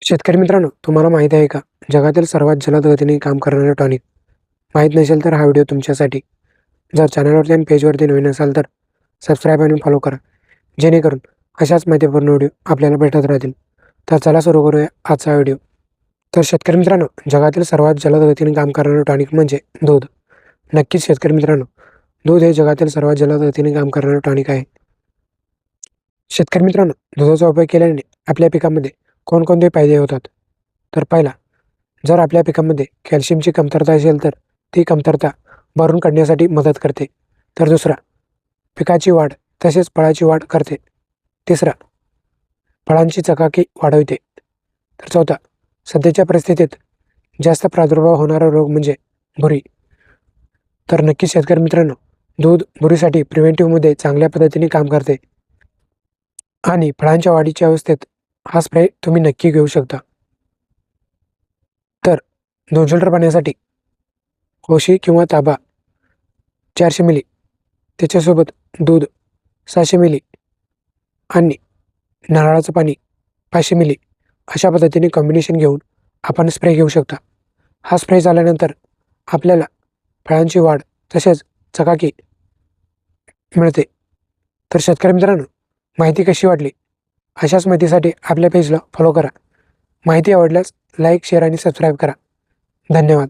शेतकरी मित्रांनो, तुम्हाला माहीत आहे का? जगातील सर्वात जलद गतीने काम करणारे टॉनिक. माहीत नसेल तर हा व्हिडिओ तुमच्यासाठी. जर चॅनलवरती आणि पेजवरती नवीन असाल तर सबस्क्राईब आणि फॉलो करा, जेणेकरून अशाच माहितीपूर्ण व्हिडिओ आपल्याला भेटत राहतील. तर चला सुरू करूया आजचा व्हिडिओ. तर शेतकरी मित्रांनो, जगातील सर्वात जलद गतीने काम करणारे टॉनिक म्हणजे दूध. नक्कीच शेतकरी मित्रांनो, दूध हे जगातील सर्वात जलद गतीने काम करणारे टॉनिक आहे. शेतकरी मित्रांनो, दुधाचा उपयोग केल्याने आपल्या पिकामध्ये कोणकोणते फायदे होतात? तर पहिला, जर आपल्या पिकामध्ये कॅल्शियमची कमतरता असेल तर ती कमतरता भरून काढण्यासाठी मदत करते. तर दुसरा, पिकाची वाढ तसेच फळाची वाढ करते. तिसरा, फळांची चकाकी वाढवते. तर चौथा, सध्याच्या परिस्थितीत जास्त प्रादुर्भाव होणारा रोग म्हणजे भुरी. तर नक्की शेतकरी मित्रांनो, दूध भुरीसाठी प्रिव्हेंटिव्हमध्ये चांगल्या पद्धतीने काम करते आणि फळांच्या वाढीच्या अवस्थेत हा स्प्रे तुम्ही नक्की घेऊ शकता. तर 200 लिटर पाण्यासाठी कोशी किंवा ताबा 400 मिली, त्याच्यासोबत दूध 600 मिली आणि नारळाचं पाणी 500 मिली अशा पद्धतीने कॉम्बिनेशन घेऊन आपण स्प्रे घेऊ शकता. हा स्प्रे झाल्यानंतर आपल्याला फळांची वाढ तसेच चकाकी मिळते. तर शेतकरी मित्रांनो, माहिती कशी वाटली? अशाच माहितीसाठी आपल्या पेजला फॉलो करा. माहिती आवडल्यास लाईक, शेअर आणि सबस्क्राईब करा. धन्यवाद.